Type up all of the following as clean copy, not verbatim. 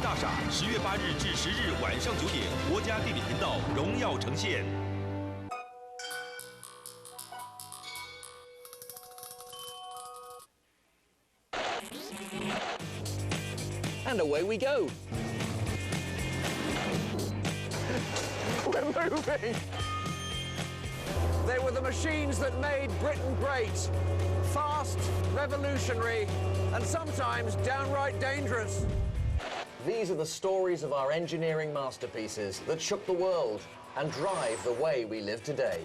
大厦10月8日至10日晚上9点，国家地理频道荣耀呈现。 And away we go. We're moving. They were the machines that made Britain great. Fast, revolutionary, and sometimes downright dangerous. These are the stories of our engineering masterpieces that shook the world and drive the way we live today.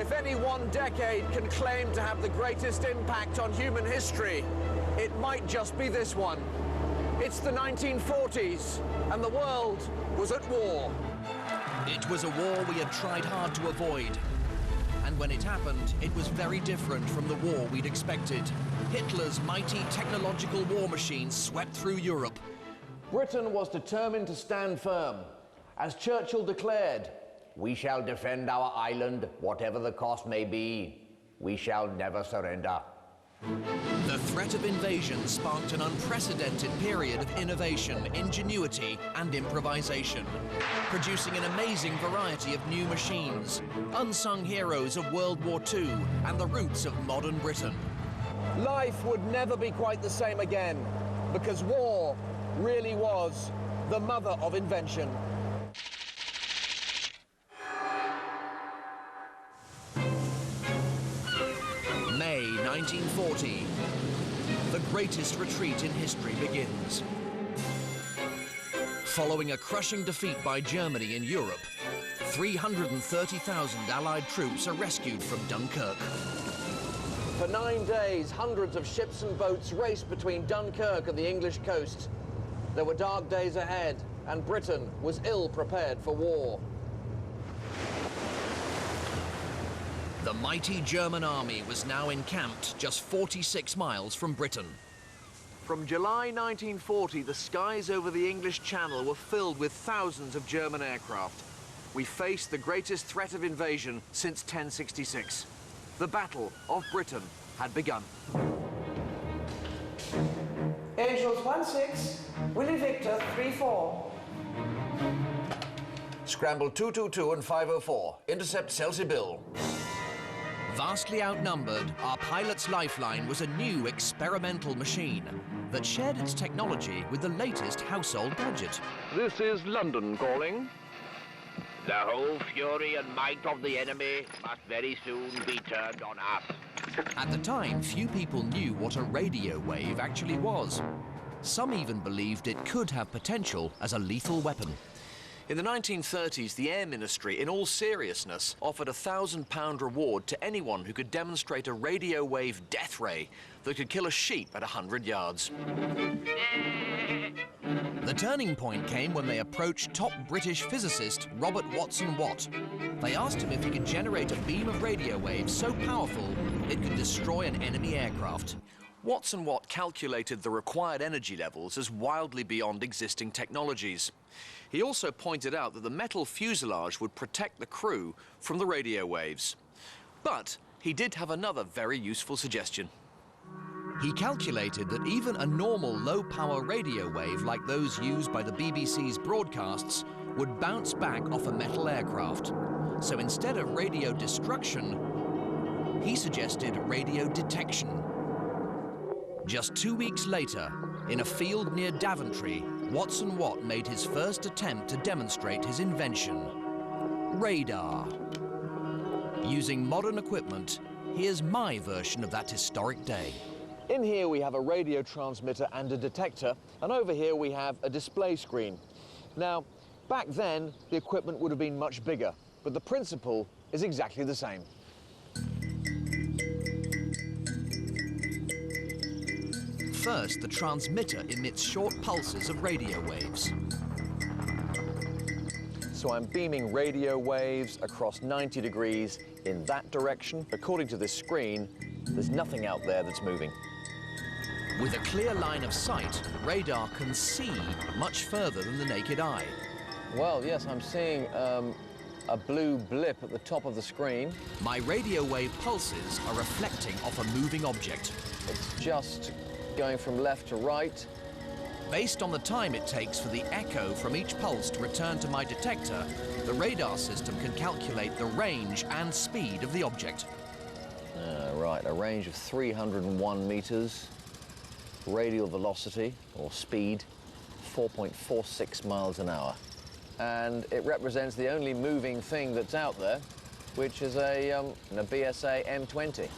If any one decade can claim to have the greatest impact on human history, it might just be this one. It's the 1940s, and the world was at war. It was a war we had tried hard to avoid. And when it happened, it was very different from the war we'd expected. Hitler's mighty technological war machines swept through Europe. Britain was determined to stand firm. As Churchill declared, "We shall defend our island, whatever the cost may be. We shall never surrender." The threat of invasion sparked an unprecedented period of innovation, ingenuity, and improvisation, producing an amazing variety of new machines, unsung heroes of World War II, and the roots of modern Britain. Life would never be quite the same again, because war really was the mother of invention. May 1940. The greatest retreat in history begins. Following a crushing defeat by Germany in Europe, 330,000 Allied troops are rescued from Dunkirk. For 9 days, hundreds of ships and boats raced between Dunkirk and the English coast. There were dark days ahead, and Britain was ill prepared for war. The mighty German army was now encamped just 46 miles from Britain. From July 1940, the skies over the English Channel were filled with thousands of German aircraft. We faced the greatest threat of invasion since 1066. The Battle of Britain had begun. Angels 1-6, Willie Victor 3-4. Scramble 222 and 504. Intercept Chelsea Bill. Vastly outnumbered, our pilot's lifeline was a new experimental machine that shared its technology with the latest household gadget. This is London calling. The whole fury and might of the enemy must very soon be turned on us. At the time, few people knew what a radio wave actually was. Some even believed it could have potential as a lethal weapon. In the 1930s, the Air Ministry, in all seriousness, offered a £1,000 reward to anyone who could demonstrate a radio wave death ray that could kill a sheep at 100 yards. The turning point came when they approached top British physicist Robert Watson-Watt. They asked him if he could generate a beam of radio waves so powerful it could destroy an enemy aircraft. Watson-Watt calculated the required energy levels as wildly beyond existing technologies. He also pointed out that the metal fuselage would protect the crew from the radio waves. But he did have another very useful suggestion. He calculated that even a normal low-power radio wave like those used by the BBC's broadcasts would bounce back off a metal aircraft. So instead of radio destruction, he suggested radio detection. Just 2 weeks later, in a field near Daventry, Watson-Watt made his first attempt to demonstrate his invention: radar. Using modern equipment, here's my version of that historic day. In here we have a radio transmitter and a detector, and over here we have a display screen. Now, back then, the equipment would have been much bigger, but the principle is exactly the same. First, the transmitter emits short pulses of radio waves. So I'm beaming radio waves across 90 degrees in that direction. According to this screen, there's nothing out there that's moving. With a clear line of sight, radar can see much further than the naked eye. Well, yes, I'm seeing a blue blip at the top of the screen. My radio wave pulses are reflecting off a moving object. It's just going from left to right. Based on the time it takes for the echo from each pulse to return to my detector, the radar system can calculate the range and speed of the object. Right, a range of 301 meters. Radial velocity, or speed, 4.46 miles an hour. And it represents the only moving thing that's out there, which is a BSA M20.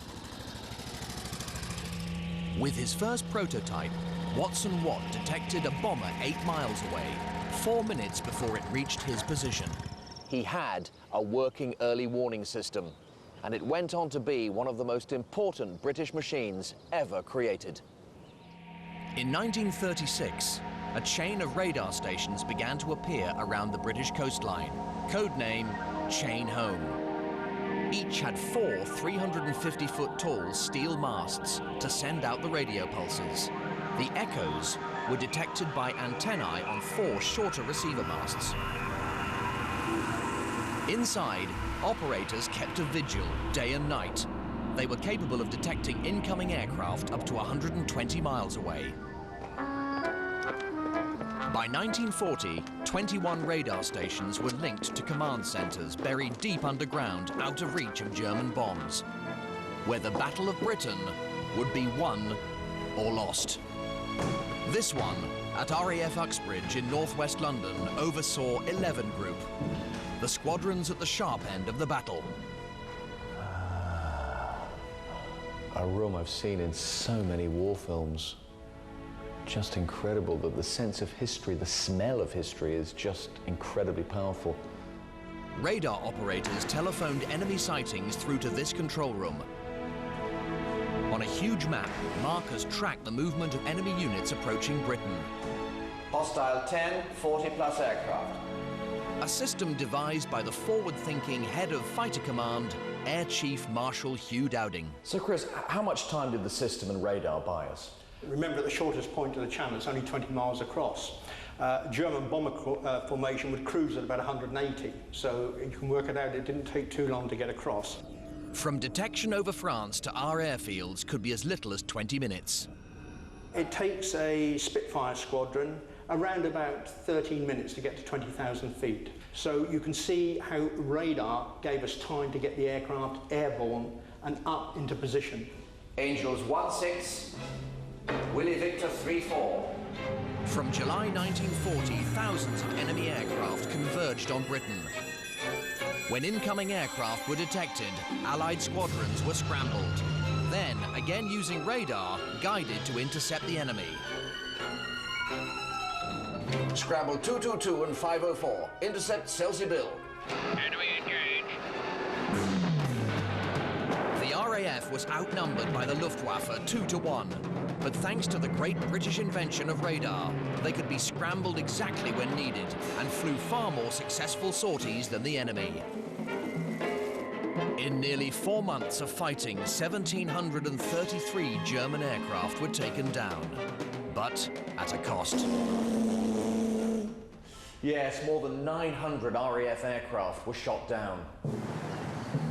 With his first prototype, Watson Watt detected a bomber 8 miles away, 4 minutes before it reached his position. He had a working early warning system, and it went on to be one of the most important British machines ever created. In 1936, a chain of radar stations began to appear around the British coastline, codename Chain Home. Each had 4 350-foot tall steel masts to send out the radio pulses. The echoes were detected by antennae on 4 shorter receiver masts. Inside, operators kept a vigil day and night. They were capable of detecting incoming aircraft up to 120 miles away. By 1940, 21 radar stations were linked to command centers buried deep underground out of reach of German bombs, where the Battle of Britain would be won or lost. This one, at RAF Uxbridge in northwest London, oversaw 11 Group, the squadrons at the sharp end of the battle. A room I've seen in so many war films. Just incredible that the sense of history, the smell of history is just incredibly powerful. Radar operators telephoned enemy sightings through to this control room. On a huge map, markers track the movement of enemy units approaching Britain. Hostile 10, 40-plus aircraft. A system devised by the forward-thinking head of Fighter Command, Air Chief Marshal Hugh Dowding. So Chris, how much time did the system and radar buy us? Remember, at the shortest point of the channel, it's only 20 miles across. German bomber formation would cruise at about 180, so you can work it out, it didn't take too long to get across. From detection over France to our airfields could be as little as 20 minutes. It takes a Spitfire squadron around about 13 minutes to get to 20,000 feet. So you can see how radar gave us time to get the aircraft airborne and up into position. Angels 1-6, Willie Victor 3-4. From July 1940, thousands of enemy aircraft converged on Britain. When incoming aircraft were detected, Allied squadrons were scrambled. Then, again using radar, guided to intercept the enemy. Scramble 222 and 504. Intercept Chelsea Bill. Enemy engaged. The RAF was outnumbered by the Luftwaffe 2-1. But thanks to the great British invention of radar, they could be scrambled exactly when needed and flew far more successful sorties than the enemy. In nearly 4 months of fighting, 1,733 German aircraft were taken down, but at a cost. Yes, more than 900 RAF aircraft were shot down.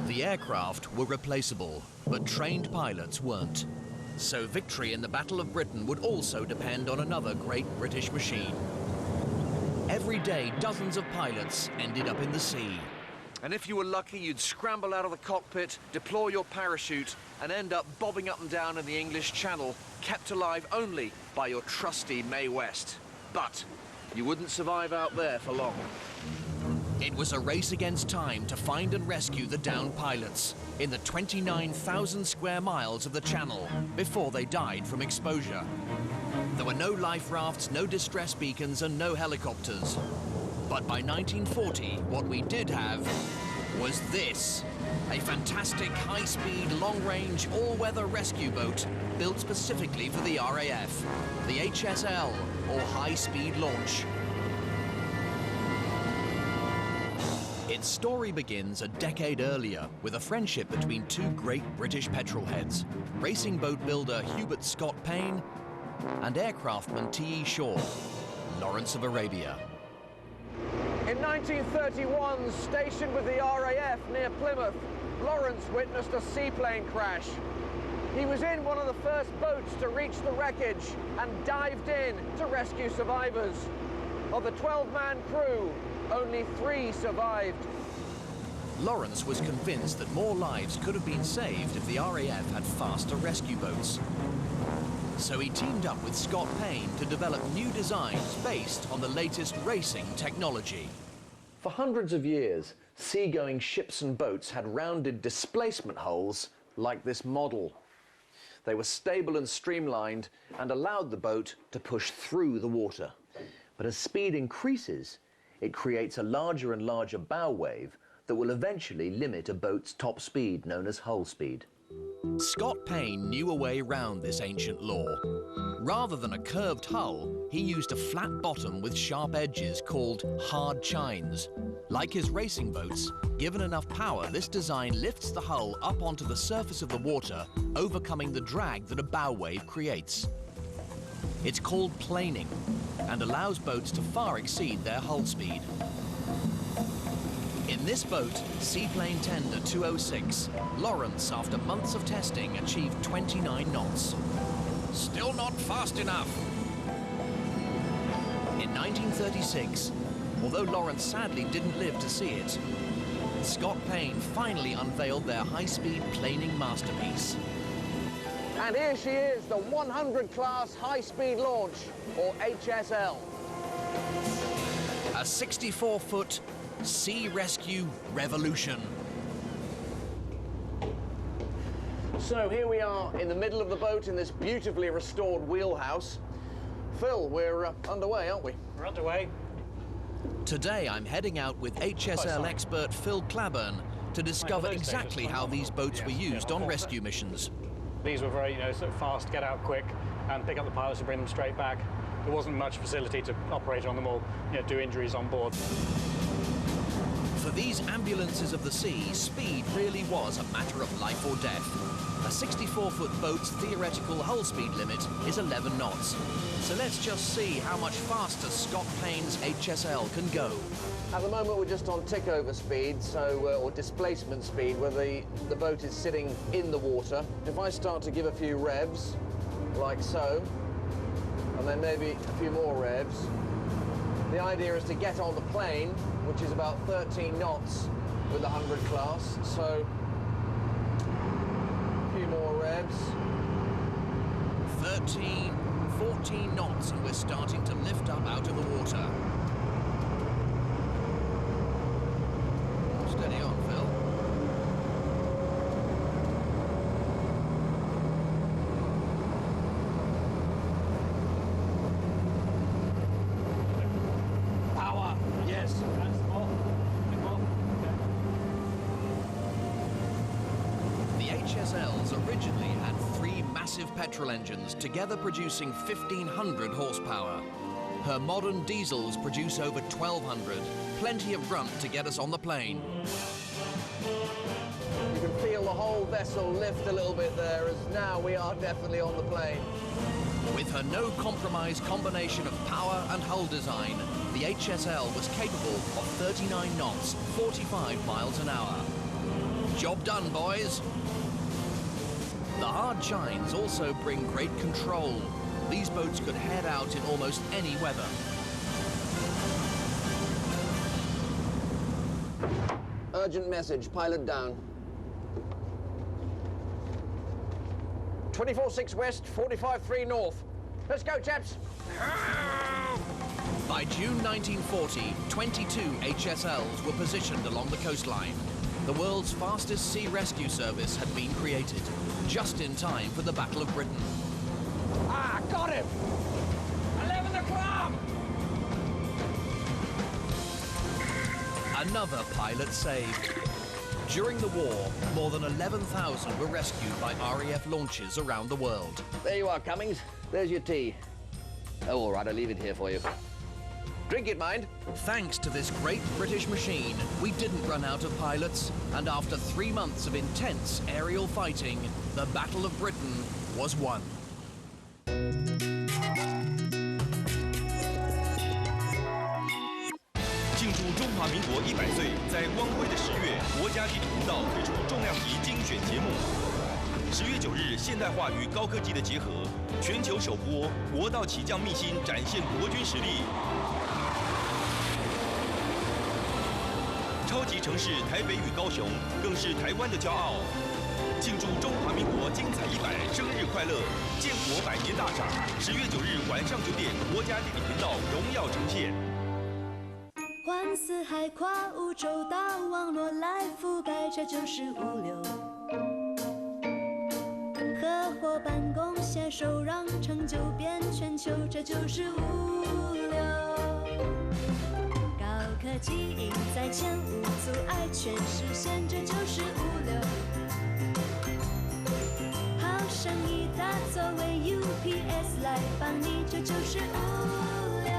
The aircraft were replaceable, but trained pilots weren't. So victory in the Battle of Britain would also depend on another great British machine. Every day, dozens of pilots ended up in the sea. And if you were lucky, you'd scramble out of the cockpit, deploy your parachute, and end up bobbing up and down in the English Channel, kept alive only by your trusty Mae West. But you wouldn't survive out there for long. It was a race against time to find and rescue the downed pilots in the 29,000 square miles of the Channel before they died from exposure. There were no life rafts, no distress beacons, and no helicopters. But by 1940, what we did have was this. A fantastic high-speed, long-range, all-weather rescue boat built specifically for the RAF, the HSL, or High-Speed Launch. Its story begins a decade earlier with a friendship between 2 great British petrol heads, racing boat builder Hubert Scott Payne and aircraftman T.E. Shaw, Lawrence of Arabia. In 1931, stationed with the RAF near Plymouth, Lawrence witnessed a seaplane crash. He was in one of the first boats to reach the wreckage and dived in to rescue survivors. Of the 12-man crew, only 3 survived. Lawrence was convinced that more lives could have been saved if the RAF had faster rescue boats. So he teamed up with Scott Payne to develop new designs based on the latest racing technology. For hundreds of years, seagoing ships and boats had rounded displacement holes like this model. They were stable and streamlined and allowed the boat to push through the water. But as speed increases, it creates a larger and larger bow wave that will eventually limit a boat's top speed, known as hull speed. Scott Payne knew a way round this ancient law. Rather than a curved hull, he used a flat bottom with sharp edges called hard chines. Like his racing boats, given enough power, this design lifts the hull up onto the surface of the water, overcoming the drag that a bow wave creates. It's called planing and allows boats to far exceed their hull speed. In this boat, Seaplane Tender 206, Lawrence, after months of testing, achieved 29 knots. Still not fast enough. In 1936, although Lawrence sadly didn't live to see it, Scott Payne finally unveiled their high-speed planing masterpiece. And here she is, the 100 class high-speed launch, or HSL. A 64-foot sea rescue revolution. So here we are in the middle of the boat in this beautifully restored wheelhouse. Phil, we're underway, aren't we? We're underway. Today I'm heading out with HSL expert Phil Claburn to discover exactly how these boats were used on rescue missions. These were very, sort of fast, get out quick, and pick up the pilots and bring them straight back. There wasn't much facility to operate on them or do injuries on board. For these ambulances of the sea, speed really was a matter of life or death. A 64-foot boat's theoretical hull speed limit is 11 knots. So let's just see how much faster Scott Payne's HSL can go. At the moment we're just on tick-over speed, or displacement speed, where the boat is sitting in the water. If I start to give a few revs, like so, and then maybe a few more revs, the idea is to get on the plane, which is about 13 knots with the 100 class, so a few more revs. 13, 14 knots, and we're starting to lift up out of the water. Steady on, Phil. Power, yes. The HSLs originally had 3 massive petrol engines, together producing 1,500 horsepower. Her modern diesels produce over 1,200, plenty of grunt to get us on the plane. You can feel the whole vessel lift a little bit there, as now we are definitely on the plane. With her no-compromise combination of power and hull design, the HSL was capable of 39 knots, 45 miles an hour. Job done, boys. The hard chines also bring great control. These boats could head out in almost any weather. Urgent message, pilot down. 24-6 west, 45-3 north. Let's go, chaps. By June 1940, 22 HSLs were positioned along the coastline. The world's fastest sea rescue service had been created, just in time for the Battle of Britain. Ah, got him! 11 o'clock! Another pilot saved. During the war, more than 11,000 were rescued by RAF launches around the world. There you are, Cummings. There's your tea. Oh, all right, I'll leave it here for you. Drink it, mind. Thanks to this great British machine, we didn't run out of pilots, and after 3 months of intense aerial fighting, the Battle of Britain was won. 100岁，在光辉的10月，国家地理频道推出重量级精选节目。10月9日，现代化与高科技的结合，全球首播，国道起降秘辛，展现国军实力。超级城市台北与高雄，更是台湾的骄傲。庆祝中华民国精彩100，生日快乐！建国100年大赏，10月9日晚上9点，国家地理频道荣耀呈现。环四海，跨五洲，大网络来覆盖，这就是物流。合伙办公携手，让成就变全球，这就是物流。高科技赢在前，无阻碍全实现，这就是物流。好生意大作为 UPS 来帮你，这就是物流。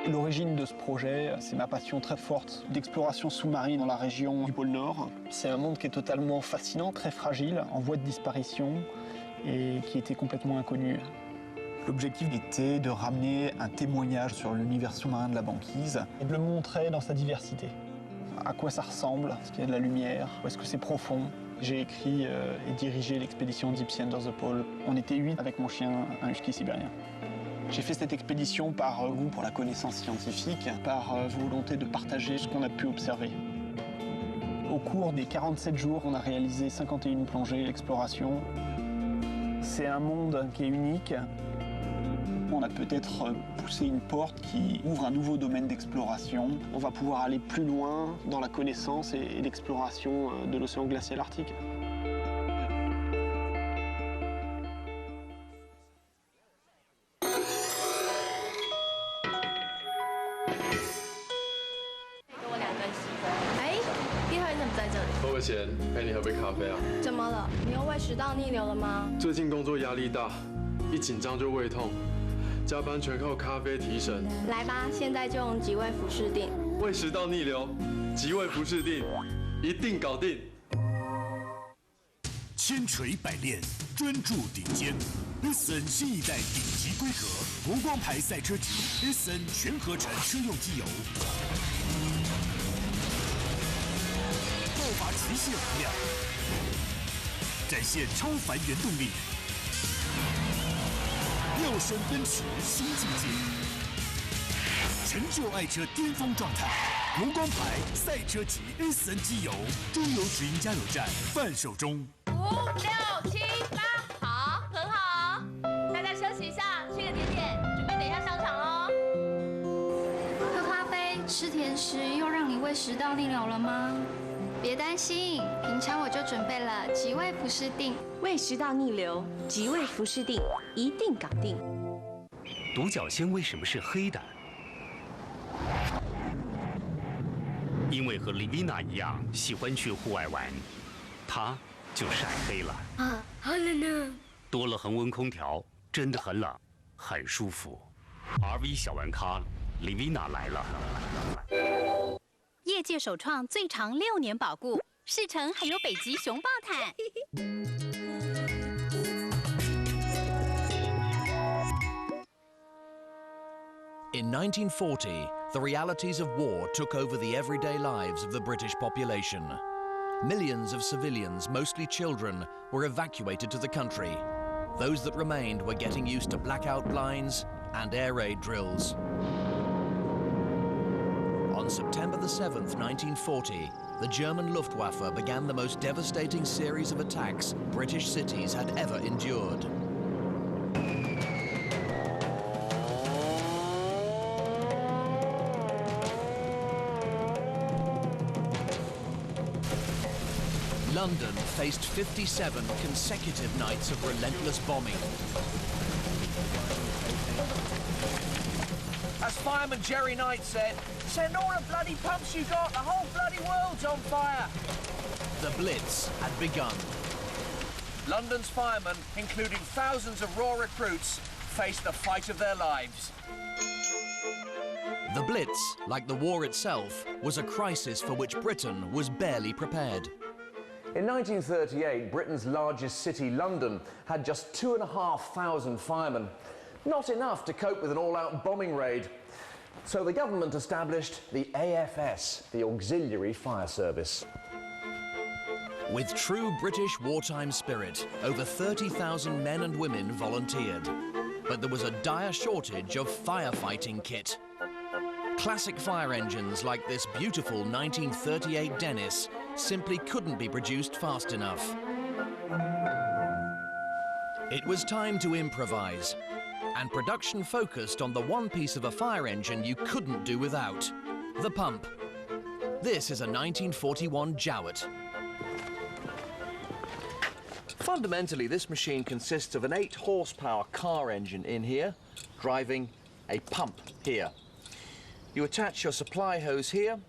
L'origine de ce projet, c'est ma passion très forte d'exploration sous-marine dans la région du pôle Nord. C'est un monde qui est totalement fascinant, très fragile, en voie de disparition et qui était complètement inconnu. L'objectif était de ramener un témoignage sur l'univers sous-marin de la banquise et de le montrer dans sa diversité. À quoi ça ressemble, est-ce qu'il y a de la lumière, est-ce que c'est profond. J'ai écrit et dirigé l'expédition Deep Sea Under the Pole. On était 8 avec mon chien, un husky sibérien. J'ai fait cette expédition par goût pour la connaissance scientifique, par volonté de partager ce qu'on a pu observer. Au cours des 47 jours, on a réalisé 51 plongées d'exploration. C'est un monde qui est unique. On a peut-être poussé une porte qui ouvre un nouveau domaine d'exploration. On va pouvoir aller plus loin dans la connaissance et l'exploration de l'océan glacial arctique. Hello 慧贤，陪你喝杯咖啡啊？怎么了？你又胃食道逆流了吗？最近工作压力大，一紧张就胃痛，加班全靠咖啡提神。来吧，现在就用极胃服侍定。胃食道逆流，极胃服侍定，一定搞定。千锤百炼，专注顶尖 ，Listen 新一代顶级规格国光牌赛车级 Listen 全合成车用机油。爆发极限能量，展现超凡原动力，跃升奔驰新境界，成就爱车巅峰状态。国光牌赛车级 S N 机油，中油直营加油站贩售中。5、6、7、8，好，很好。大家休息一下，吃个甜点，准备等一下上场喽。喝咖啡、吃甜食，又让你胃食道逆流了吗？别担心，平常我就准备了极胃服侍定，胃食道逆流，极胃服侍定，一定搞定。独角仙为什么是黑的？因为和 Livina 一样喜欢去户外玩，它就晒黑了。啊，好冷呢！多了恒温空调，真的很冷，很舒服。RV 小玩咖 Livina 来了。业界首创最长6年保固，试乘还有北极熊抱毯。In 1940, the realities of war took over the everyday lives of the British population. Millions of civilians, mostly children, were evacuated to the country. Those that remained were getting used to blackout blinds and air raid drills. On September the 7th, 1940, the German Luftwaffe began the most devastating series of attacks British cities had ever endured. London faced 57 consecutive nights of relentless bombing. As fireman Jerry Knight said, send all the bloody pumps you got, the whole bloody world's on fire. The Blitz had begun. London's firemen, including thousands of raw recruits, faced the fight of their lives. The Blitz, like the war itself, was a crisis for which Britain was barely prepared. In 1938, Britain's largest city, London, had just 2,500 firemen. Not enough to cope with an all-out bombing raid. So the government established the AFS, the Auxiliary Fire Service. With true British wartime spirit, over 30,000 men and women volunteered. But there was a dire shortage of firefighting kit. Classic fire engines like this beautiful 1938 Dennis simply couldn't be produced fast enough. It was time to improvise, and production focused on the one piece of a fire engine you couldn't do without, the pump. This is a 1941 Jowett. Fundamentally, this machine consists of an 8-horsepower car engine in here, driving a pump here. You attach your supply hose here,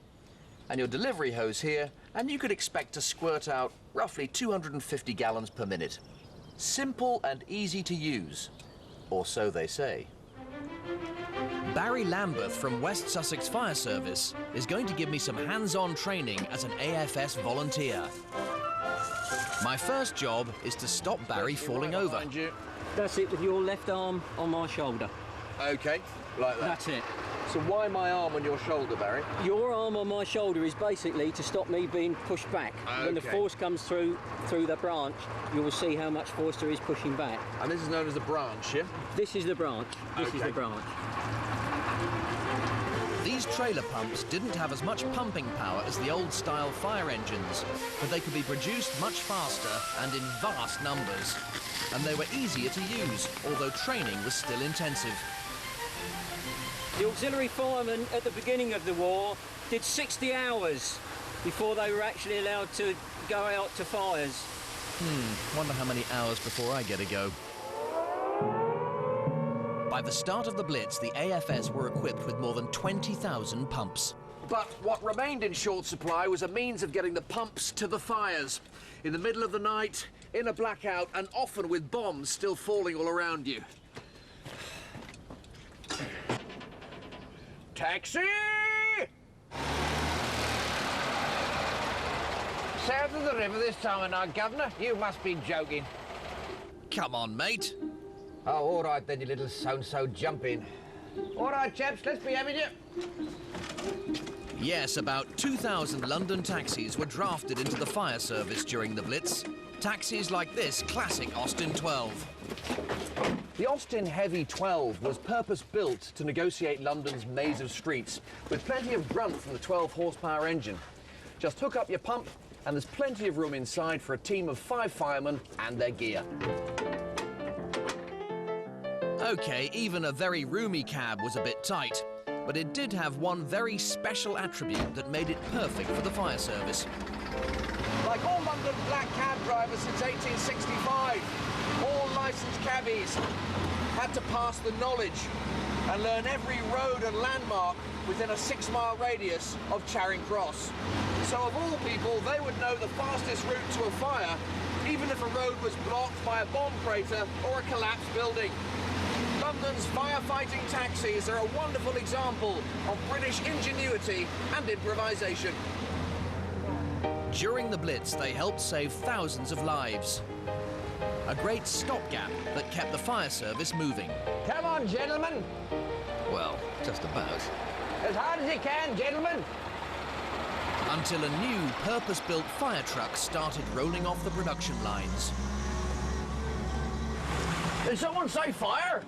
and your delivery hose here, and you could expect to squirt out roughly 250 gallons per minute. Simple and easy to use, or so they say. Barry Lambeth from West Sussex Fire Service is going to give me some hands-on training as an AFS volunteer. My first job is to stop Barry falling over. That's it, with your left arm on my shoulder. Okay, like that. That's it. So why my arm on your shoulder, Barry? Your arm on my shoulder is basically to stop me being pushed back. Okay. When the force comes through the branch, you will see how much force there is pushing back. And this is known as the branch, yeah? This is the branch. This is the branch. These trailer pumps didn't have as much pumping power as the old-style fire engines, but they could be produced much faster and in vast numbers. And they were easier to use, although training was still intensive. The auxiliary firemen at the beginning of the war did 60 hours before they were actually allowed to go out to fires. Wonder how many hours before I get a go. By the start of the Blitz, the AFS were equipped with more than 20,000 pumps. But what remained in short supply was a means of getting the pumps to the fires. In the middle of the night, in a blackout, and often with bombs still falling all around you. Taxi! South of the river this time of night, Governor? You must be joking. Come on, mate. Oh, all right then, you little so-and-so jump in. All right, chaps, let's be having you. Yes, about 2,000 London taxis were drafted into the fire service during the Blitz. Taxis like this classic Austin 12. The Austin Heavy 12 was purpose-built to negotiate London's maze of streets, with plenty of grunt from the 12-horsepower engine. Just hook up your pump, and there's plenty of room inside for a team of 5 firemen and their gear. Okay, even a very roomy cab was a bit tight, but it did have one very special attribute that made it perfect for the fire service. Like all London black cab drivers since 1865, all licensed cabbies had to pass the knowledge and learn every road and landmark within a 6-mile radius of Charing Cross. So of all people, they would know the fastest route to a fire, even if a road was blocked by a bomb crater or a collapsed building. London's firefighting taxis are a wonderful example of British ingenuity and improvisation. During the Blitz, they helped save thousands of lives. A great stopgap that kept the fire service moving. Come on, gentlemen. Well, just about. As hard as you can, gentlemen. Until a new purpose-built fire truck started rolling off the production lines. Did someone say fire?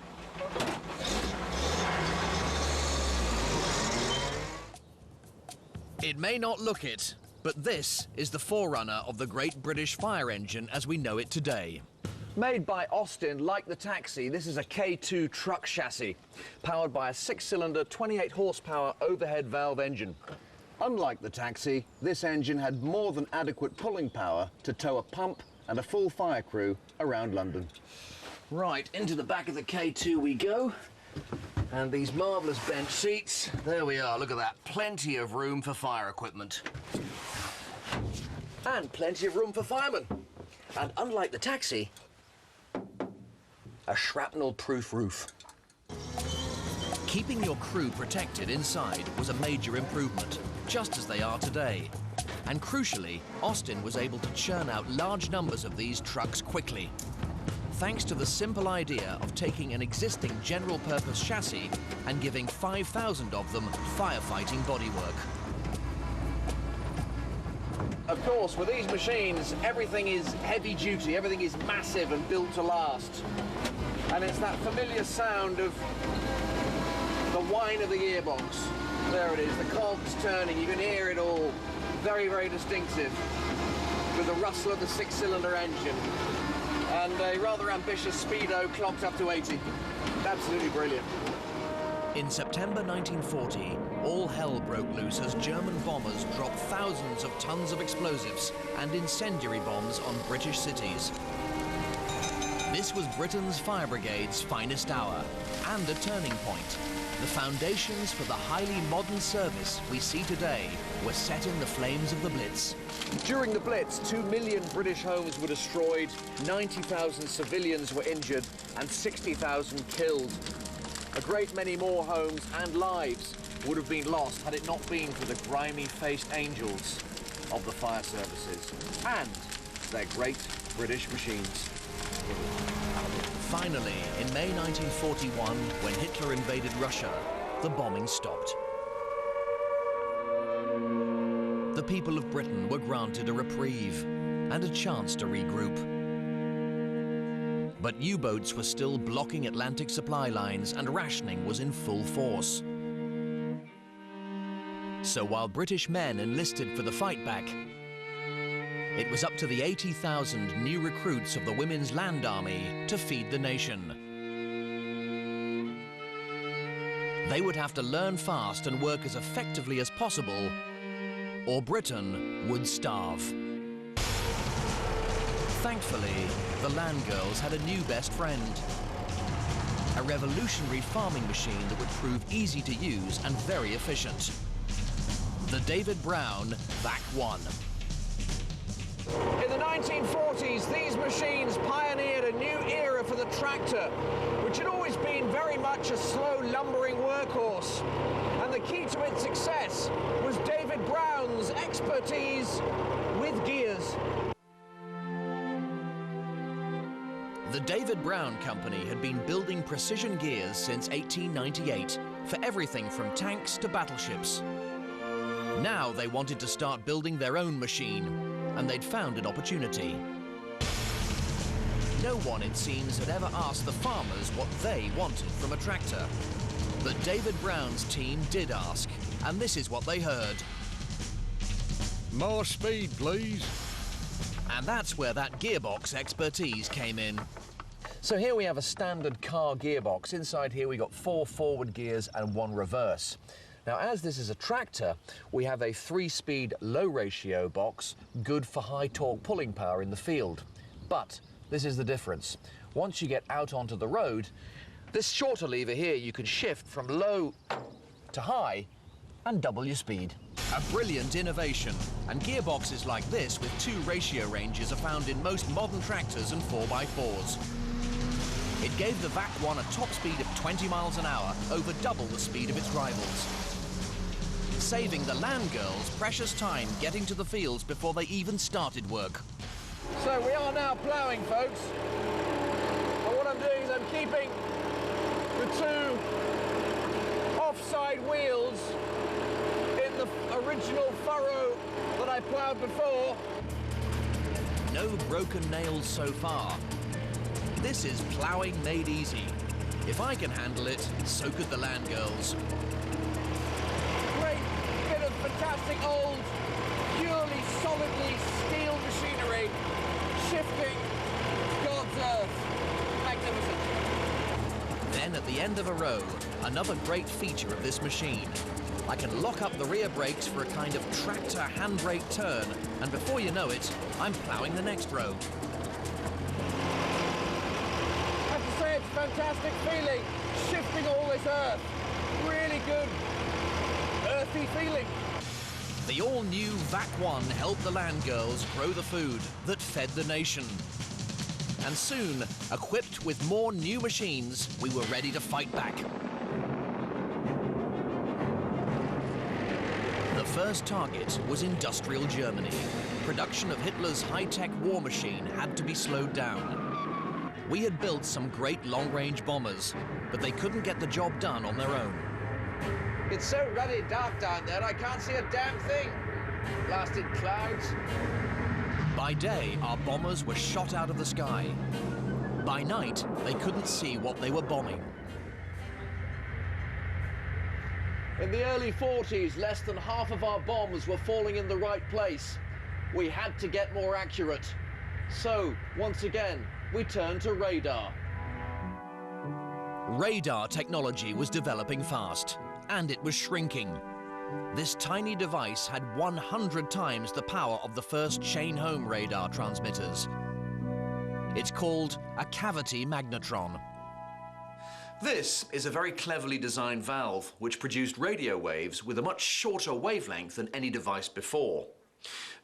It may not look it, but this is the forerunner of the Great British Fire Engine as we know it today. Made by Austin, like the taxi, this is a K2 truck chassis, powered by a 6-cylinder, 28-horsepower overhead valve engine. Unlike the taxi, this engine had more than adequate pulling power to tow a pump and a full fire crew around London. Right, into the back of the K2 we go. And these marvellous bench seats, there we are, look at that. Plenty of room for fire equipment. And plenty of room for firemen. And unlike the taxi, a shrapnel-proof roof. Keeping your crew protected inside was a major improvement, just as they are today. And crucially, Austin was able to churn out large numbers of these trucks quickly. thanks to the simple idea of taking an existing general-purpose chassis and giving 5,000 of them firefighting bodywork. Of course, with these machines, everything is heavy duty, everything is massive and built to last. And it's that familiar sound of the whine of the gearbox. There it is, the cogs turning, you can hear it all. Very, very distinctive, with the rustle of the six-cylinder engine. And a rather ambitious speedo clocked up to 80. Absolutely brilliant. In September 1940, all hell broke loose as German bombers dropped thousands of tons of explosives and incendiary bombs on British cities. This was Britain's fire brigade's finest hour and a turning point. The foundations for the highly modern service we see today were set in the flames of the Blitz. During the Blitz, 2 million British homes were destroyed, 90,000 civilians were injured, and 60,000 killed. A great many more homes and lives would have been lost had it not been for the grimy-faced angels of the fire services and their great British machines. Finally, in May 1941, when Hitler invaded Russia, the bombing stopped. The people of Britain were granted a reprieve and a chance to regroup. But U-boats were still blocking Atlantic supply lines and rationing was in full force. So while British men enlisted for the fight back, it was up to the 80,000 new recruits of the Women's Land Army to feed the nation. They would have to learn fast and work as effectively as possible, or Britain would starve. Thankfully, the land girls had a new best friend. A revolutionary farming machine that would prove easy to use and very efficient. The David Brown Vac 1. In the 1940s, these machines pioneered a new era for the tractor, which had always been very much a slow, lumbering workhorse. And the key to its success was David Brown's expertise with gears. The David Brown Company had been building precision gears since 1898 for everything from tanks to battleships. Now they wanted to start building their own machine, and they'd found an opportunity. No one, it seems, had ever asked the farmers what they wanted from a tractor. But David Brown's team did ask, and this is what they heard. More speed, please. And that's where that gearbox expertise came in. So here we have a standard car gearbox. Inside here we got 4 forward gears and 1 reverse. Now, as this is a tractor, we have a 3-speed low ratio box, good for high torque pulling power in the field. But this is the difference. Once you get out onto the road, this shorter lever here, you can shift from low to high and double your speed. A brilliant innovation, and gearboxes like this with 2 ratio ranges are found in most modern tractors and 4x4s. It gave the Vac 1 a top speed of 20 miles an hour, over double the speed of its rivals, saving the land girls precious time getting to the fields before they even started work. So we are now ploughing, folks. And what I'm doing is I'm keeping the 2 offside wheels in the original furrow that I ploughed before. No broken nails so far. This is ploughing made easy. If I can handle it, so could the land girls. Great bit of fantastic old, purely solidly steel machinery, shifting God's earth. Magnificent. Then at the end of a row, another great feature of this machine. I can lock up the rear brakes for a kind of tractor handbrake turn, and before you know it, I'm ploughing the next row. I have to say, it's a fantastic feeling, shifting all this earth. Really good, earthy feeling. The all-new Vac 1 helped the land girls grow the food that fed the nation. And soon, equipped with more new machines, we were ready to fight back. The first target was industrial Germany. Production of Hitler's high-tech war machine had to be slowed down. We had built some great long-range bombers, but they couldn't get the job done on their own. It's so ruddy dark down there, I can't see a damn thing. Blasted clouds. By day, our bombers were shot out of the sky. By night, they couldn't see what they were bombing. In the early 40s, less than half of our bombs were falling in the right place. We had to get more accurate. So, once again, we turned to radar. Radar technology was developing fast, and it was shrinking. This tiny device had 100 times the power of the first chain-home radar transmitters. It's called a cavity magnetron. This is a very cleverly designed valve which produced radio waves with a much shorter wavelength than any device before.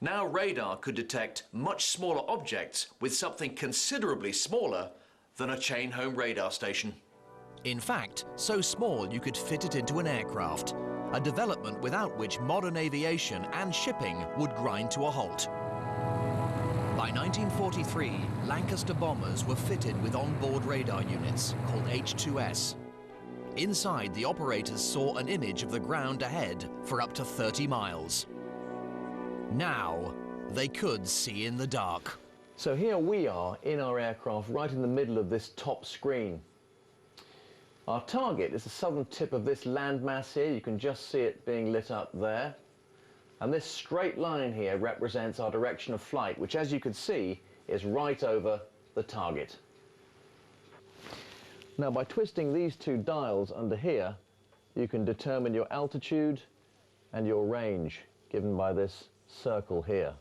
Now radar could detect much smaller objects with something considerably smaller than a chain-home radar station. In fact, so small you could fit it into an aircraft, a development without which modern aviation and shipping would grind to a halt. By 1943, Lancaster bombers were fitted with on-board radar units called H2S. Inside, the operators saw an image of the ground ahead for up to 30 miles. Now, they could see in the dark. So here we are in our aircraft, right in the middle of this top screen. Our target is the southern tip of this landmass here. You can just see it being lit up there. And this straight line here represents our direction of flight, which, as you can see, is right over the target. Now, by twisting these two dials under here, you can determine your altitude and your range, given by this circle here.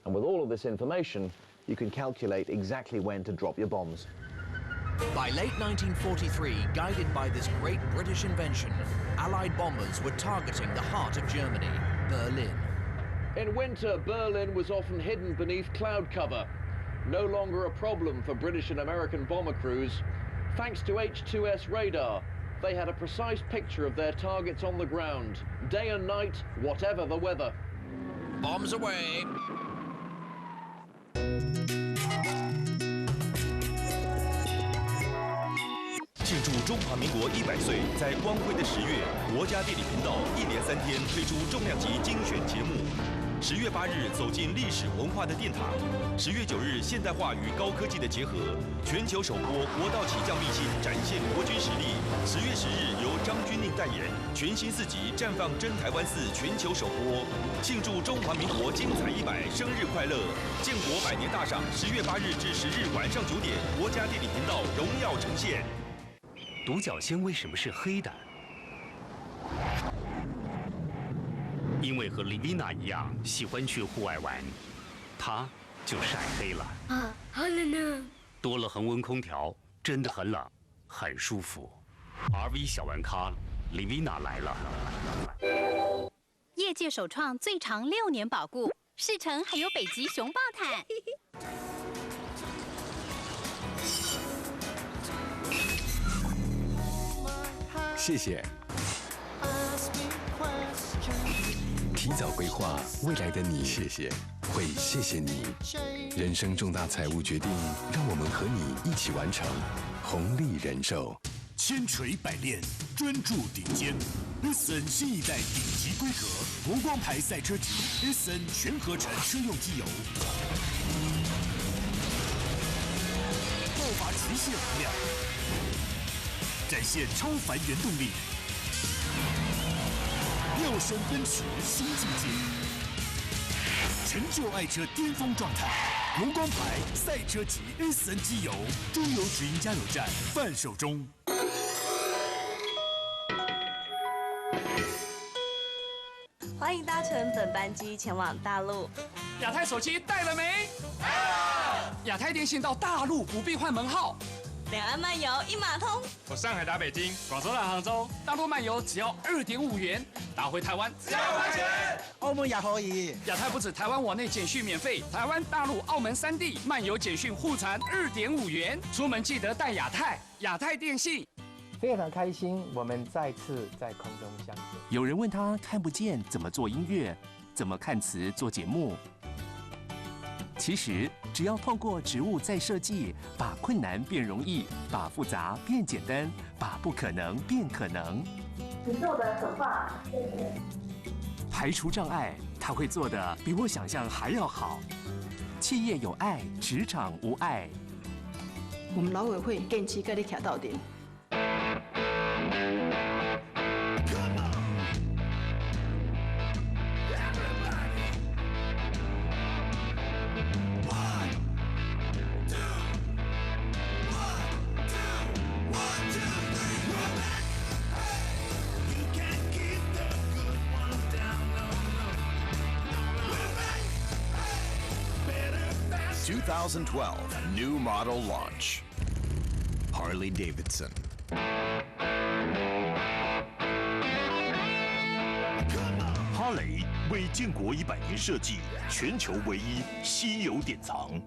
And with all of this information, you can calculate exactly when to drop your bombs. By late 1943, guided by this great British invention, Allied bombers were targeting the heart of Germany, Berlin. In winter, Berlin was often hidden beneath cloud cover. No longer a problem for British and American bomber crews. Thanks to H2S radar, they had a precise picture of their targets on the ground, day and night, whatever the weather. Bombs away! 庆祝中华民国100岁，在光辉的10月，国家地理频道1连3天推出重量级精选节目。10月8日走进历史文化的殿堂，10月9日现代化与高科技的结合，全球首播国道起降秘辛，展现国军实力。10月10日由张钧甯代言，全新4集绽放真台湾4全球首播，庆祝中华民国精彩100生日快乐！建国100年大赏10月8日至10日晚上9点，国家地理频道荣耀呈现。 独角仙为什么是黑的？因为和丽维娜一样喜欢去户外玩，她就晒黑了。啊，好冷呢！多了恒温空调，真的很冷，很舒服。RV 小玩咖，丽维娜来了。业界首创最长6年保固，试乘还有北极熊抱毯。谢谢。提早规划未来的你，谢谢，会谢谢你。人生重大财务决定，让我们和你一起完成。红利人寿，千锤百炼，专注顶尖。SN 新一代顶级规格国光牌赛车级 SN 全合成车用机油，爆发极限能量。 展现超凡原动力，耀升奔驰新境界，成就爱车巅峰状态。国光牌赛车级 SN 机油，中油直营加油站贩售中。欢迎搭乘本班机前往大陆。亚太手机带了没？亚太电信到大陆不必换门号。 两岸漫游一码通。我上海打北京，广州来杭州，大陆漫游只要2.5元，打回台湾只要5块钱。澳门也可以。亚太不止台湾网内简讯免费，台湾、大陆、澳门3地漫游简讯互传2.5元。出门记得带亚太，亚太电信。非常开心，我们再次在空中相见。有人问他看不见怎么做音乐，怎么看词做节目。其其实，只要透过植物再设计，把困难变容易，把复杂变简单，把不可能变可能。你做得很棒，谢谢。排除障碍，他会做的比我想象还要好。企业有爱，职场无碍。我们劳委会坚持跟你徛到底。2012 new model launch. Harley Davidson. 哈雷为建国100年设计全球唯一稀有典藏。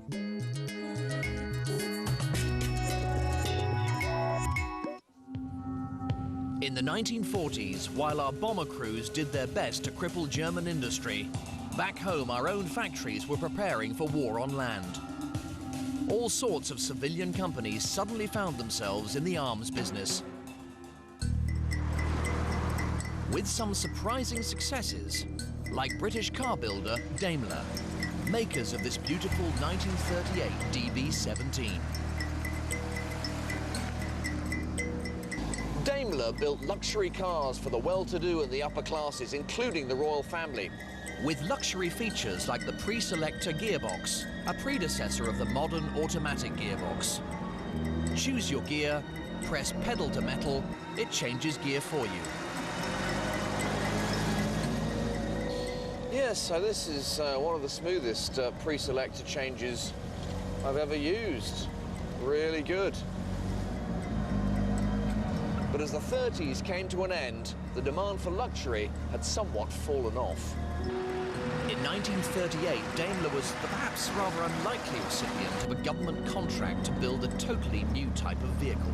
In the 1940s, while our bomber crews did their best to cripple German industry, back home our own factories were preparing for war on land. All sorts of civilian companies suddenly found themselves in the arms business, with some surprising successes, like British car builder Daimler, makers of this beautiful 1938 DB17. Daimler built luxury cars for the well-to-do and the upper classes, including the royal family. With luxury features like the pre-selector gearbox, a predecessor of the modern automatic gearbox. Choose your gear, press pedal to metal, it changes gear for you. Yes, so this is one of the smoothest pre-selector changes I've ever used. Really good. But as the 30s came to an end, the demand for luxury had somewhat fallen off. In 1938, Daimler was the perhaps rather unlikely recipient of a government contract to build a totally new type of vehicle.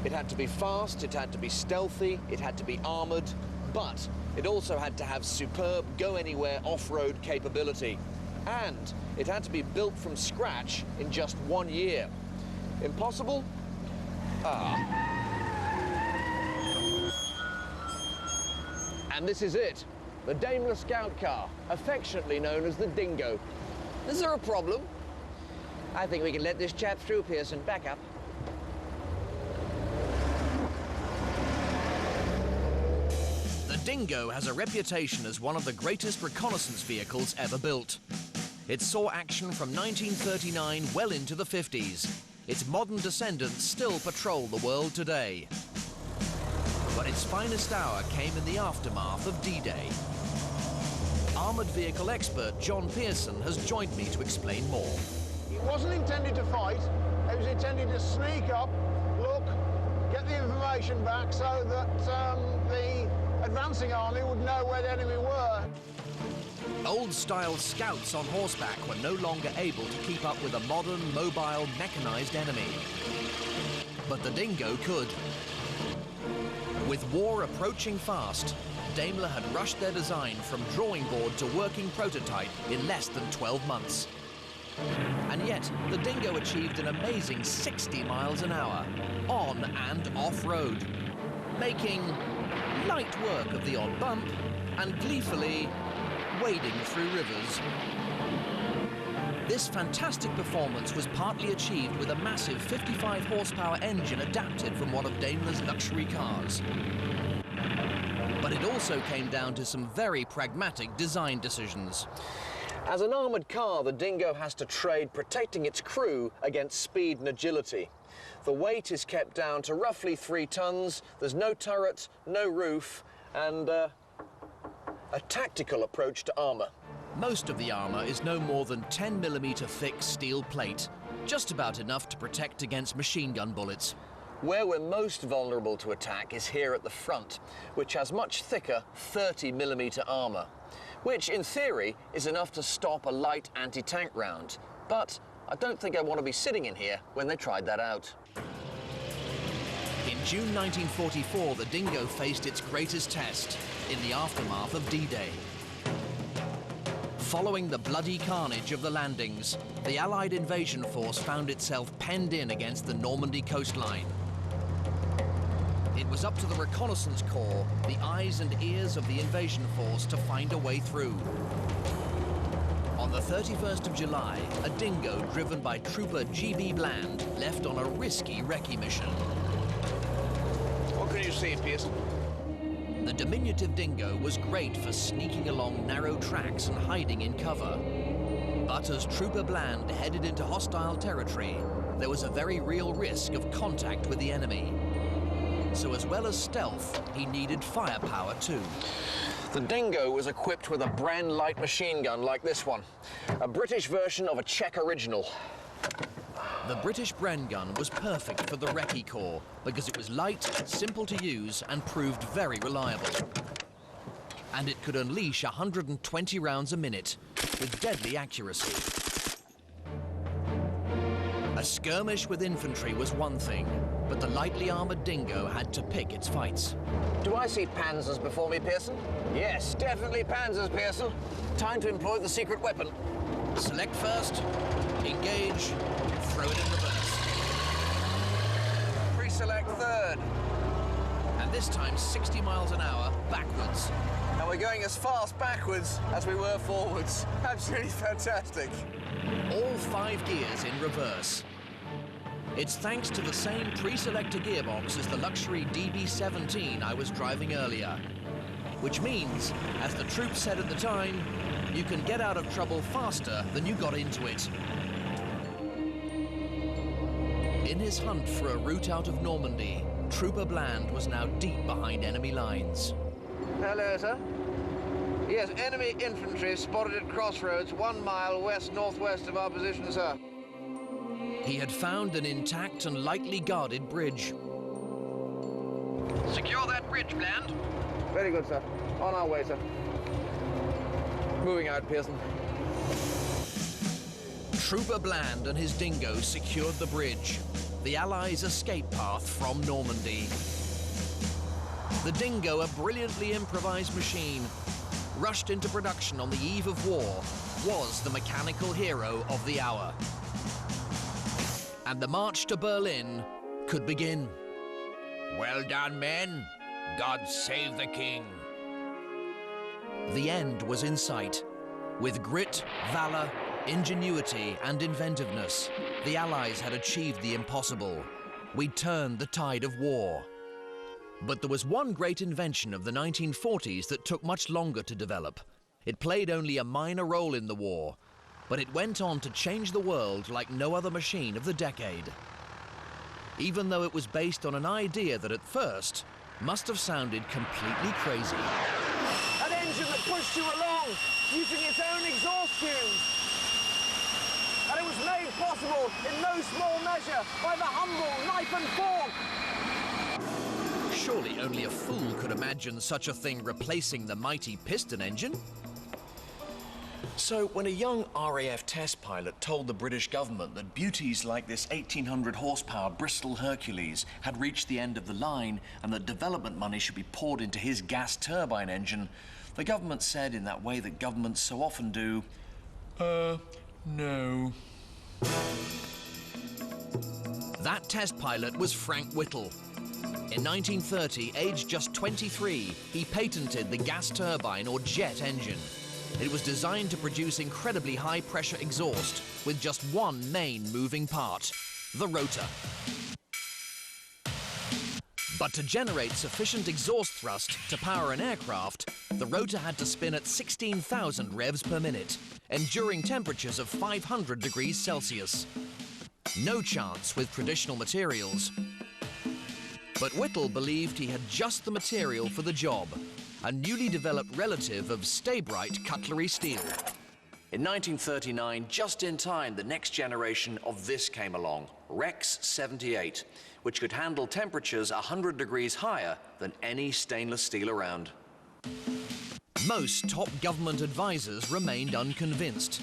It had to be fast, it had to be stealthy, it had to be armoured, but it also had to have superb go-anywhere off-road capability. And it had to be built from scratch in just 1 year. Impossible? And this is it, the Daimler Scout car, affectionately known as the Dingo. Is there a problem? I think we can let this chap through, Pearson. Back up. The Dingo has a reputation as one of the greatest reconnaissance vehicles ever built. It saw action from 1939 well into the 50s. Its modern descendants still patrol the world today. But its finest hour came in the aftermath of D-Day. Armoured vehicle expert John Pearson has joined me to explain more. It wasn't intended to fight, it was intended to sneak up, look, get the information back so that the advancing army would know where the enemy were. Old-style scouts on horseback were no longer able to keep up with a modern, mobile, mechanised enemy. But the Dingo could. With war approaching fast, Daimler had rushed their design from drawing board to working prototype in less than 12 months. And yet, the Dingo achieved an amazing 60 miles an hour, on and off-road, making light work of the odd bump and gleefully wading through rivers. This fantastic performance was partly achieved with a massive 55 horsepower engine adapted from one of Daimler's luxury cars. But it also came down to some very pragmatic design decisions. As an armoured car, the Dingo has to trade protecting its crew against speed and agility. The weight is kept down to roughly 3 tons, there's no turret, no roof, and a tactical approach to armour. Most of the armour is no more than 10mm thick steel plate, just about enough to protect against machine gun bullets. Where we're most vulnerable to attack is here at the front, which has much thicker 30mm armour, which in theory is enough to stop a light anti-tank round. But I don't think I want to be sitting in here when they tried that out. In June 1944, the Dingo faced its greatest test in the aftermath of D-Day. Following the bloody carnage of the landings, the Allied invasion force found itself penned in against the Normandy coastline. It was up to the reconnaissance corps, the eyes and ears of the invasion force, to find a way through. On the 31st of July, a dingo driven by Trooper G.B. Bland left on a risky recce mission. What can you see, Pearson? The diminutive dingo was great for sneaking along narrow tracks and hiding in cover. But as Trooper Bland headed into hostile territory, there was a very real risk of contact with the enemy. So as well as stealth, he needed firepower too. The dingo was equipped with a Bren light machine gun like this one, a British version of a Czech original. The British Bren gun was perfect for the recce corps because it was light, simple to use, and proved very reliable. And it could unleash 120 rounds a minute with deadly accuracy. A skirmish with infantry was one thing, but the lightly armored dingo had to pick its fights. Do I see panzers before me, Pearson? Yes, definitely panzers, Pearson. Time to employ the secret weapon. Select first, engage, throw it in reverse. Pre-select third. And this time 60 miles an hour backwards. And we're going as fast backwards as we were forwards. Absolutely fantastic. All 5 gears in reverse. It's thanks to the same pre-selector gearbox as the luxury DB-17 I was driving earlier. Which means, as the troops said at the time, you can get out of trouble faster than you got into it. In his hunt for a route out of Normandy, Trooper Bland was now deep behind enemy lines. Hello, sir. Yes, enemy infantry spotted at crossroads 1 mile west-northwest of our position, sir. He had found an intact and lightly guarded bridge. Secure that bridge, Bland. Very good, sir. On our way, sir. Moving out, Pearson. Trooper Bland and his dingo secured the bridge, the Allies' escape path from Normandy. The dingo, a brilliantly improvised machine, rushed into production on the eve of war, was the mechanical hero of the hour. And the march to Berlin could begin. Well done, men. God save the king. The end was in sight. With grit, valor, ingenuity, and inventiveness, the Allies had achieved the impossible. We'd turned the tide of war. But there was one great invention of the 1940s that took much longer to develop. It played only a minor role in the war, but it went on to change the world like no other machine of the decade. Even though it was based on an idea that at first must have sounded completely crazy. An engine that pushed you along using its own exhaust fumes. And it was made possible in no small measure by the humble knife and fork. Surely only a fool could imagine such a thing replacing the mighty piston engine. So when a young RAF test pilot told the British government that beauties like this 1800 horsepower Bristol Hercules had reached the end of the line and that development money should be poured into his gas turbine engine, the government said in that way that governments so often do, no. That test pilot was Frank Whittle. In 1930, aged just 23, he patented the gas turbine or jet engine. It was designed to produce incredibly high-pressure exhaust with just one main moving part, the rotor. But to generate sufficient exhaust thrust to power an aircraft, the rotor had to spin at 16,000 revs per minute, enduring temperatures of 500 degrees Celsius. No chance with traditional materials. But Whittle believed he had just the material for the job, a newly developed relative of Stay-Bright cutlery steel. In 1939, just in time, the next generation of this came along, Rex 78, which could handle temperatures 100 degrees higher than any stainless steel around. Most top government advisors remained unconvinced.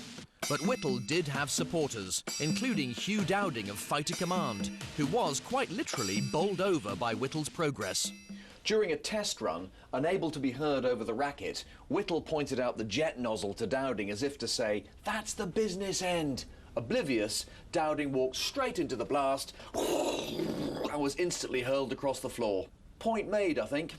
But Whittle did have supporters, including Hugh Dowding of Fighter Command, who was quite literally bowled over by Whittle's progress. During a test run, unable to be heard over the racket, Whittle pointed out the jet nozzle to Dowding as if to say, "That's the business end." Oblivious, Dowding walked straight into the blast and was instantly hurled across the floor. Point made, I think.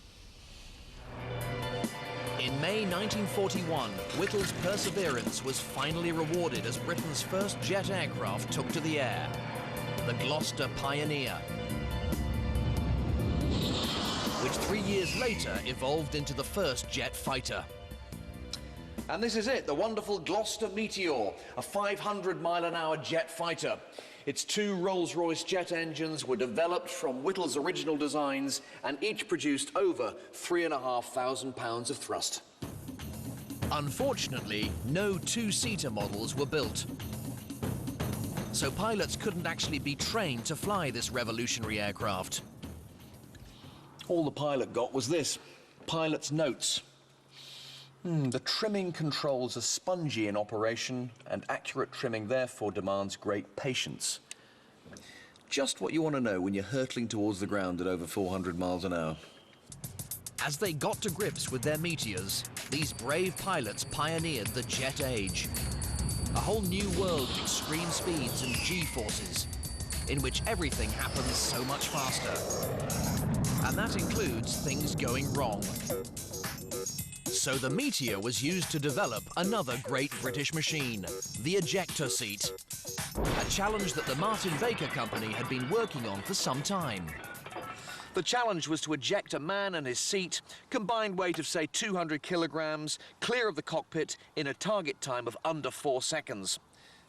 In May 1941, Whittle's perseverance was finally rewarded as Britain's first jet aircraft took to the air, the Gloucester Pioneer, which 3 years later evolved into the first jet fighter. And this is it, the wonderful Gloucester Meteor, a 500-mile-an-hour jet fighter. Its 2 Rolls-Royce jet engines were developed from Whittle's original designs and each produced over 3,500 pounds of thrust. Unfortunately, no 2-seater models were built. So pilots couldn't actually be trained to fly this revolutionary aircraft. All the pilot got was this, pilot's notes. The trimming controls are spongy in operation, and accurate trimming therefore demands great patience. Just what you want to know when you're hurtling towards the ground at over 400 miles an hour. As they got to grips with their Meteors, these brave pilots pioneered the jet age. A whole new world of extreme speeds and G-forces, in which everything happens so much faster. And that includes things going wrong. So the Meteor was used to develop another great British machine, the ejector seat. A challenge that the Martin Baker Company had been working on for some time. The challenge was to eject a man and his seat, combined weight of say 200 kilograms, clear of the cockpit in a target time of under 4 seconds.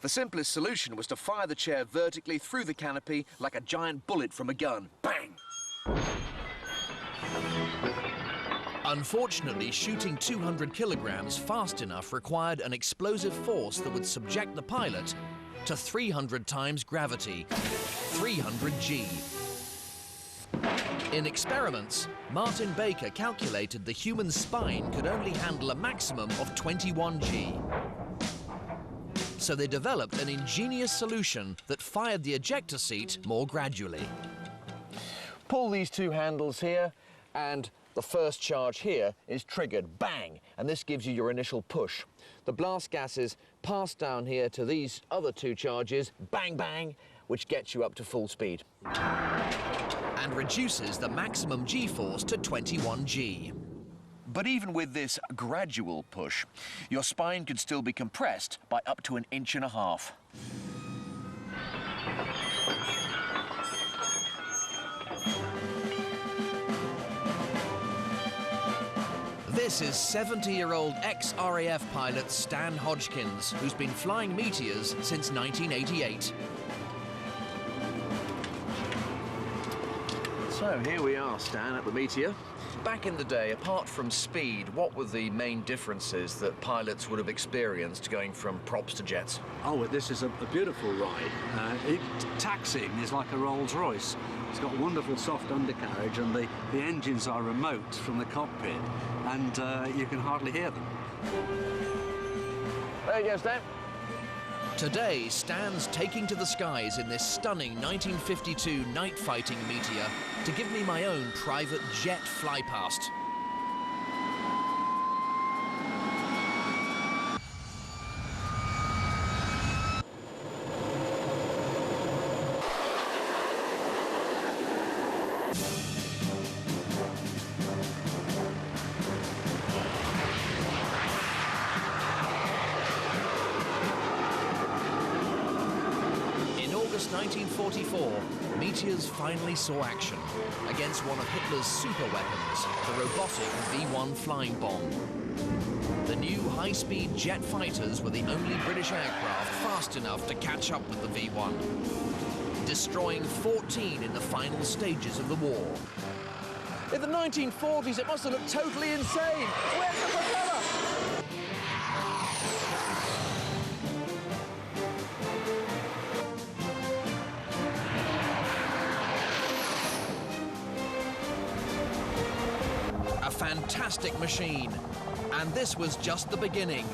The simplest solution was to fire the chair vertically through the canopy like a giant bullet from a gun. Bang! Unfortunately, shooting 200 kilograms fast enough required an explosive force that would subject the pilot to 300 times gravity, 300 G. In experiments, Martin Baker calculated the human spine could only handle a maximum of 21 G. So they developed an ingenious solution that fired the ejector seat more gradually. Pull these 2 handles here, and the first charge here is triggered, bang, and this gives you your initial push. The blast gases pass down here to these other 2 charges, bang, bang, which gets you up to full speed. And reduces the maximum G-force to 21 G. But even with this gradual push, your spine could still be compressed by up to 1.5 inches. This is 70-year-old ex-RAF pilot Stan Hodgkins, who's been flying Meteors since 1988. So here we are, Stan, at the Meteor. Back in the day, apart from speed, what were the main differences that pilots would have experienced going from props to jets? Oh, well, this is a beautiful ride. Taxiing is like a Rolls-Royce. It's got wonderful soft undercarriage, and the engines are remote from the cockpit, and you can hardly hear them. There you go, Stan. Today, Stan's taking to the skies in this stunning 1952 night-fighting Meteor to give me my own private jet flypast. In August 1944, Meteors finally saw action against one of Hitler's super weapons, the robotic V-1 flying bomb. The new high-speed jet fighters were the only British aircraft fast enough to catch up with the V-1, destroying 14 in the final stages of the war. In the 1940s, it must have looked totally insane. Where's the propeller? A fantastic machine. And this was just the beginning.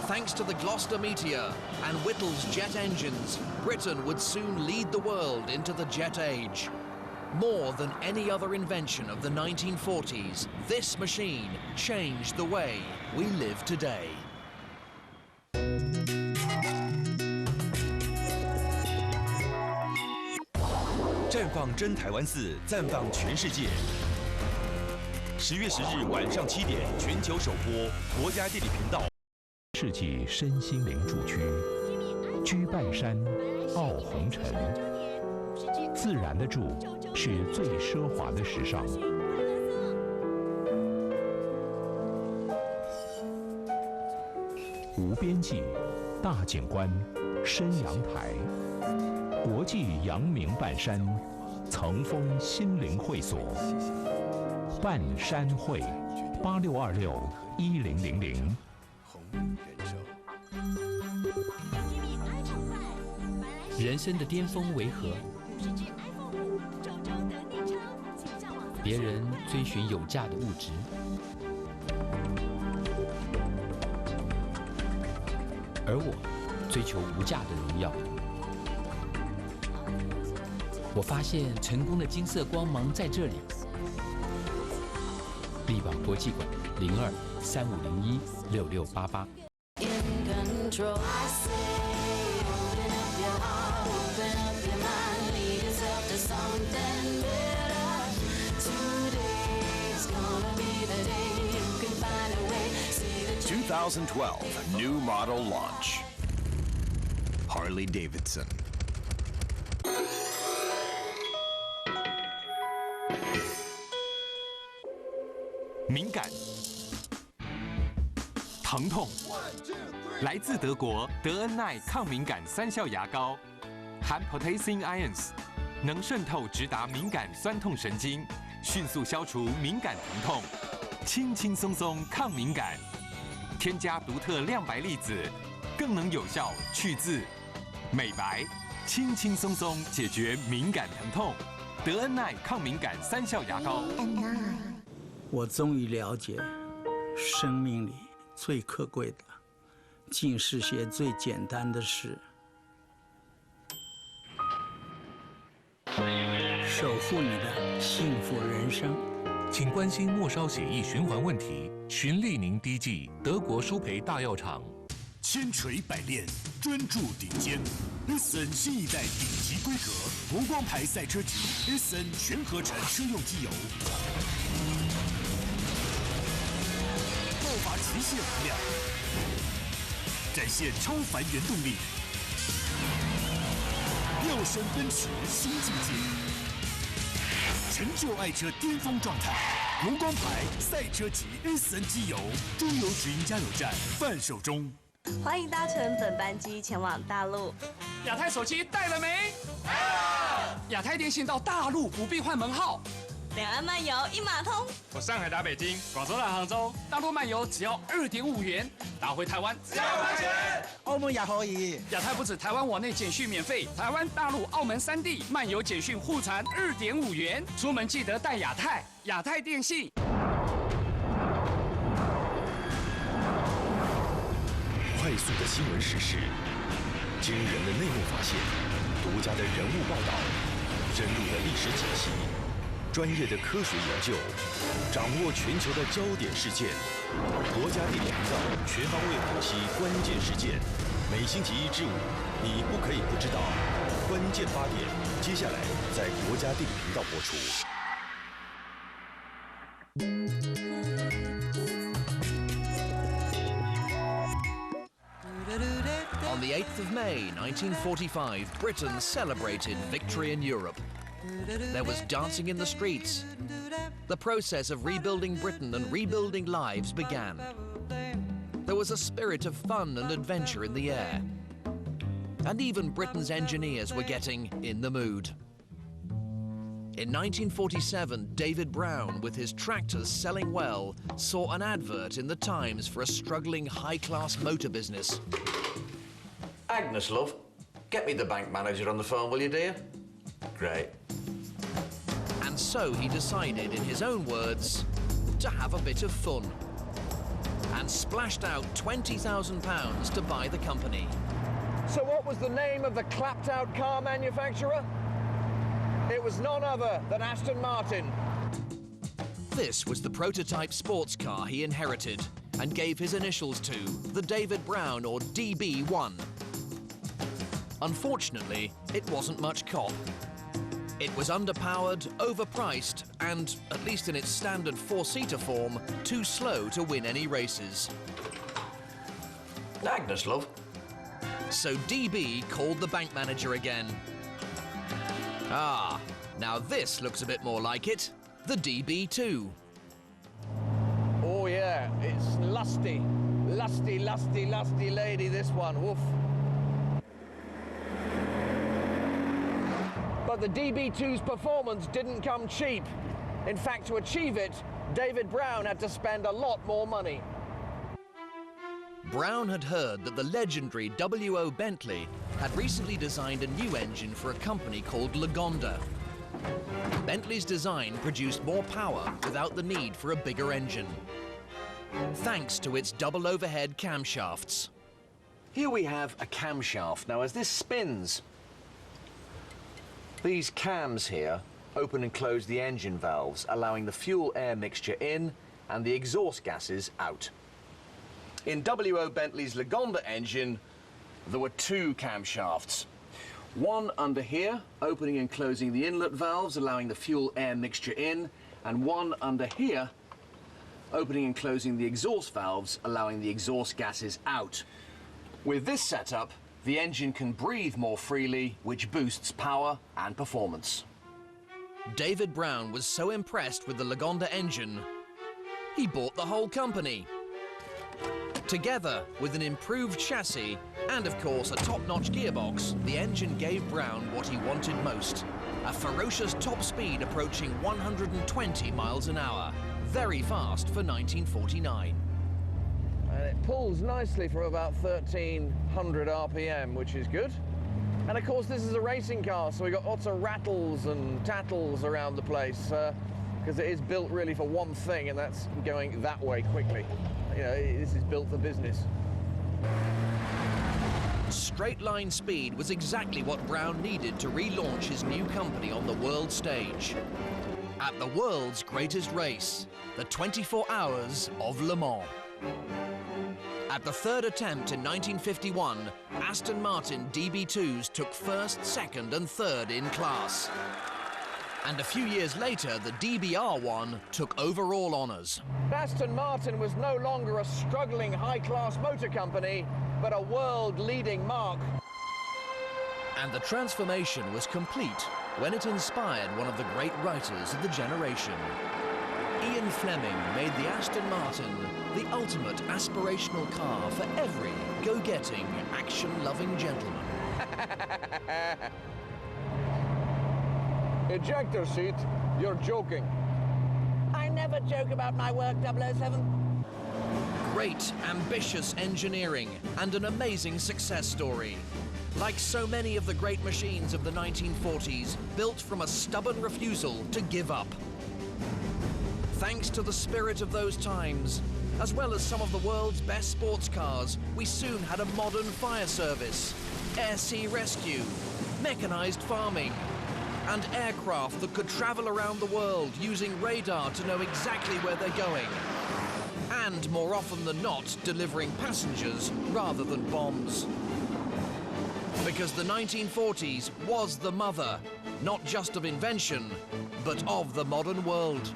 Thanks to the Gloucester Meteor and Whittle's jet engines, Britain would soon lead the world into the jet age. More than any other invention of the 1940s, this machine changed the way we live today. 绽放真台湾4，绽放全世界。10月10日晚上7点，全球首播，国家地理频道。世纪身心灵主区，居半山，傲红尘。自然的住是最奢华的时尚。无边际，大景观，深阳台。 国际阳明半山，层峰心灵会所，半山会，86261000。人生的巅峰为何？别人追寻有价的物质，而我追求无价的荣耀。 我发现成功的金色光芒在这里。力宝国际馆0235016688。2012 new model launch. Harley Davidson. 敏感、疼痛，来自德国德恩奈抗敏感3效牙膏，含 potassium ions， 能渗透直达敏感酸痛神经，迅速消除敏感疼痛，轻轻松松抗敏感。添加独特亮白粒子，更能有效去渍、美白，轻轻松松解决敏感疼痛。德恩奈抗敏感3效牙膏。 我终于了解，生命里最可贵的，竟是些最简单的事。守护你的幸福人生。请关心末梢血液循环问题，循利宁滴剂，德国舒培大药厂。千锤百炼，专注顶尖。Eason 新一代顶级规格国光牌赛车级 Eason 全合成车用机油。 爆发极限能量，展现超凡原动力，跃升奔驰新境界，成就爱车巅峰状态。国光牌赛车级 Eason 机油，中油直营加油站贩售中。欢迎搭乘本班机前往大陆。亚太手机带了没？亚太电信到大陆不必换门号。 两岸漫游一码通，我上海打北京，广州来杭州，大陆漫游只要2.5元，打回台湾只要5块钱。澳门也可以。亚太不止台湾网内简讯免费，台湾、大陆、澳门3地漫游简讯互传2.5元，出门记得带亚太，亚太电信。快速的新闻时事，惊人的内幕发现，独家的人物报道，深入的历史解析。 专业的科学研究，掌握全球的焦点事件，国家地理频道全方位剖析关键事件。每星期1至5，你不可以不知道。关键8点，接下来在国家地理频道播出。 On the 8th of May, 1945, Britain celebrated victory in Europe. There was dancing in the streets. The process of rebuilding Britain and rebuilding lives began. There was a spirit of fun and adventure in the air. And even Britain's engineers were getting in the mood. In 1947, David Brown, with his tractors selling well, saw an advert in the Times for a struggling high-class motor business. Agnes, love, get me the bank manager on the phone, will you, dear? Great. And so he decided, in his own words, to have a bit of fun. And splashed out £20,000 to buy the company. So what was the name of the clapped-out car manufacturer? It was none other than Aston Martin. This was the prototype sports car he inherited and gave his initials to, the David Brown, or DB1. Unfortunately, it wasn't much cop. It was underpowered, overpriced, and, at least in its standard four-seater form, too slow to win any races. Agnes, love. So DB called the bank manager again. Ah, now this looks a bit more like it. The DB2. Oh yeah, it's lusty. Lusty, lusty, lusty lady, this one. Woof. But the DB2's performance didn't come cheap. In fact, to achieve it, David Brown had to spend a lot more money. Brown had heard that the legendary W.O. Bentley had recently designed a new engine for a company called Lagonda. Bentley's design produced more power without the need for a bigger engine, thanks to its double overhead camshafts. Here we have a camshaft. Now, as this spins, these cams here open and close the engine valves, allowing the fuel-air mixture in and the exhaust gases out. In W.O. Bentley's Lagonda engine, there were two camshafts. One under here, opening and closing the inlet valves, allowing the fuel-air mixture in, and one under here, opening and closing the exhaust valves, allowing the exhaust gases out. With this setup, the engine can breathe more freely, which boosts power and performance. David Brown was so impressed with the Lagonda engine, he bought the whole company. Together with an improved chassis and, of course, a top-notch gearbox, the engine gave Brown what he wanted most: a ferocious top speed approaching 120 miles an hour. Very fast for 1949. And it pulls nicely from about 1,300 RPM, which is good. And of course, this is a racing car, so we've got lots of rattles and tattles around the place, because it is built really for one thing, and that's going that way quickly. You know, this is built for business. Straight line speed was exactly what Brown needed to relaunch his new company on the world stage. At the world's greatest race, the 24 Hours of Le Mans. At the third attempt in 1951, Aston Martin DB2s took first, second and third in class. And a few years later, the DBR1 took overall honours. Aston Martin was no longer a struggling high-class motor company, but a world-leading marque. And the transformation was complete when it inspired one of the great writers of the generation. Ian Fleming made the Aston Martin the ultimate aspirational car for every go-getting, action-loving gentleman. Ejector seat? You're joking. I never joke about my work, 007. Great, ambitious engineering and an amazing success story. Like so many of the great machines of the 1940s, built from a stubborn refusal to give up. Thanks to the spirit of those times, as well as some of the world's best sports cars, we soon had a modern fire service, air-sea rescue, mechanized farming, and aircraft that could travel around the world using radar to know exactly where they're going. And more often than not, delivering passengers rather than bombs. Because the 1940s was the mother, not just of invention, but of the modern world.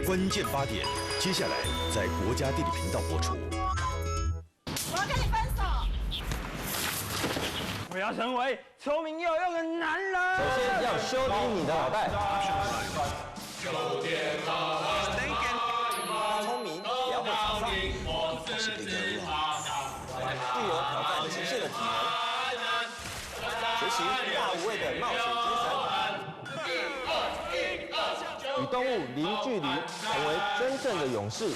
关键8点，接下来在国家地理频道播出。我要跟你分手！我要成为聪明有用的男人。首先要修理你的脑袋。聪明也要会挑战，我是一个人，具有挑战极限的体能，学习大无畏的冒险精神。与动物零距离，成为真正的勇士。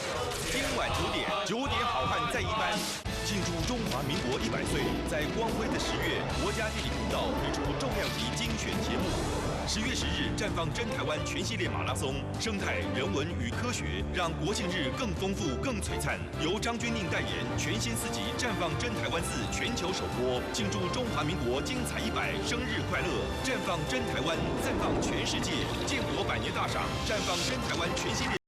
今晚9点，9点好汉在一班，庆祝中华民国100岁，在光辉的10月，国家地理频道推出重量级精选节目。10月10日，绽放真台湾全系列马拉松，生态、人文与科学，让国庆日更丰富、更璀璨。由张钧甯代言，全新4集《绽放真台湾4》全球首播，庆祝中华民国精彩100，生日快乐！绽放真台湾，绽放全世界！建国100年大赏，绽放真台湾全系列。